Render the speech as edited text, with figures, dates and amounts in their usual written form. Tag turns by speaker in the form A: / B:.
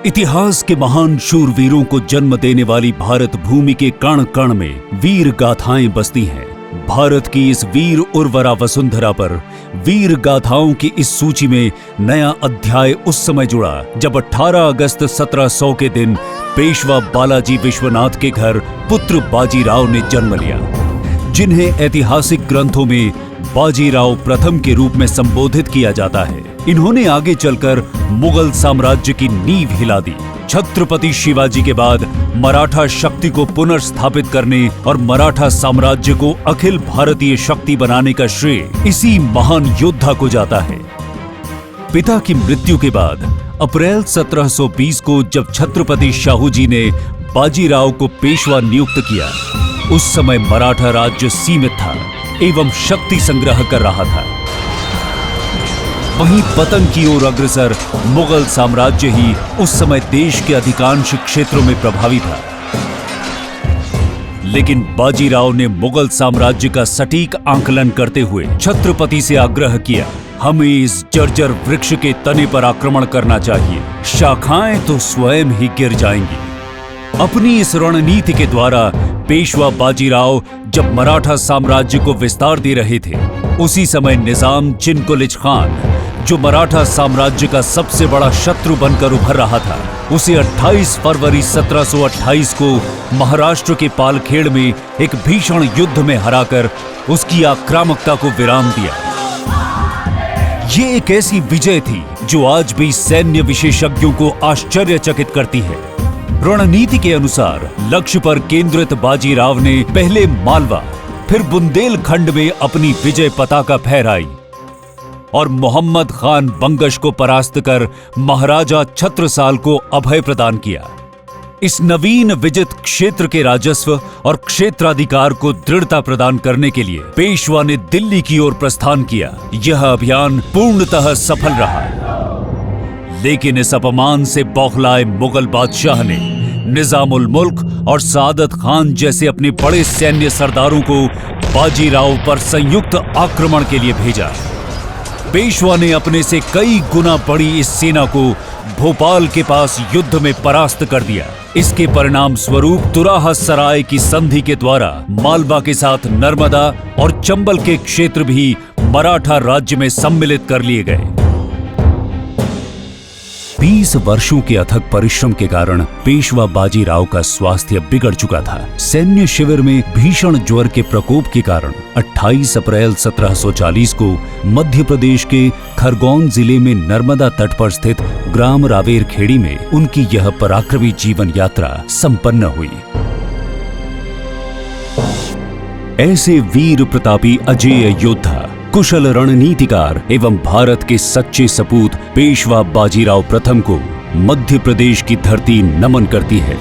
A: इतिहास के महान शूरवीरों को जन्म देने वाली भारत भूमि के कण कण में वीर गाथाएं बसती हैं। भारत की इस वीर उर्वरा वसुंधरा पर वीर गाथाओं की इस सूची में नया अध्याय उस समय जुड़ा जब 18 अगस्त 1700 के दिन पेशवा बालाजी विश्वनाथ के घर पुत्र बाजीराव ने जन्म लिया, जिन्हें ऐतिहासिक ग्रंथों में बाजीराव प्रथम के रूप में संबोधित किया जाता है। इन्होंने आगे चलकर मुगल साम्राज्य की नींव हिला दी। छत्रपति शिवाजी के बाद मराठा शक्ति को पुनर्स्थापित करने और मराठा साम्राज्य को अखिल भारतीय शक्ति बनाने का श्रेय इसी महान योद्धा को जाता है। पिता की मृत्यु के बाद अप्रैल 1720 को जब छत्रपति शाहू जी ने बाजीराव को पेशवा नियुक्त किया, उस समय मराठा राज्य सीमित था एवं शक्ति संग्रह कर रहा था। वहीं पतन की ओर अग्रसर मुगल साम्राज्य ही उस समय देश के अधिकांश क्षेत्रों में प्रभावी था। लेकिन बाजीराव ने मुगल साम्राज्य का सटीक आंकलन करते हुए छत्रपति से आग्रह किया, हमें इस जर्जर वृक्ष के तने पर आक्रमण करना चाहिए, शाखाएं तो स्वयं ही गिर जाएंगी। अपनी इस रणनीति के द्वारा पेशवा बाजीराव जब मराठा साम्राज्य को विस्तार दे रहे थे, उसी समय निजाम चिनकुलिच खान, जो मराठा साम्राज्य का सबसे बड़ा शत्रु बनकर उभर रहा था, उसे 28 फरवरी 1728 को महाराष्ट्र के पालखेड़ में एक भीषण युद्ध में हराकर उसकी आक्रामकता को विराम दिया। ये एक ऐसी विजय थी जो आज भी सैन्य विशेषज्ञों को आश्चर्यचकित करती है। रणनीति के अनुसार लक्ष्य पर केंद्रित बाजीराव ने पहले मालवा फिर बुंदेलखंड में अपनी विजय पताका फहराई और मोहम्मद खान बंगश को परास्त कर महाराजा छत्रसाल को अभय प्रदान किया। इस नवीन विजित क्षेत्र के राजस्व और क्षेत्राधिकार को दृढ़ता प्रदान करने के लिए पेशवा ने दिल्ली की ओर प्रस्थान किया। यह अभियान पूर्णतः सफल रहा, लेकिन इस अपमान से बौखलाए मुगल बादशाह ने निजामुल मुल्क और सादत खान जैसे अपने बड़े सैन्य सरदारों को बाजीराव पर संयुक्त आक्रमण के लिए भेजा। पेशवा ने अपने से कई गुना बड़ी इस सेना को भोपाल के पास युद्ध में परास्त कर दिया। इसके परिणाम स्वरूप तुराह सराय की संधि के द्वारा मालवा के साथ नर्मदा और चंबल के क्षेत्र भी मराठा राज्य में सम्मिलित कर लिए गए। 20 वर्षों के अथक परिश्रम के कारण पेशवा बाजीराव का स्वास्थ्य बिगड़ चुका था। सैन्य शिविर में भीषण ज्वर के प्रकोप के कारण 28 अप्रैल 1740 को मध्य प्रदेश के खरगोन जिले में नर्मदा तट पर स्थित ग्राम रावेर खेड़ी में उनकी यह पराक्रमी जीवन यात्रा संपन्न हुई। ऐसे वीर प्रतापी अजेय योद्धा, कुशल रणनीतिकार एवं भारत के सच्चे सपूत पेशवा बाजीराव प्रथम को मध्य प्रदेश की धरती नमन करती है।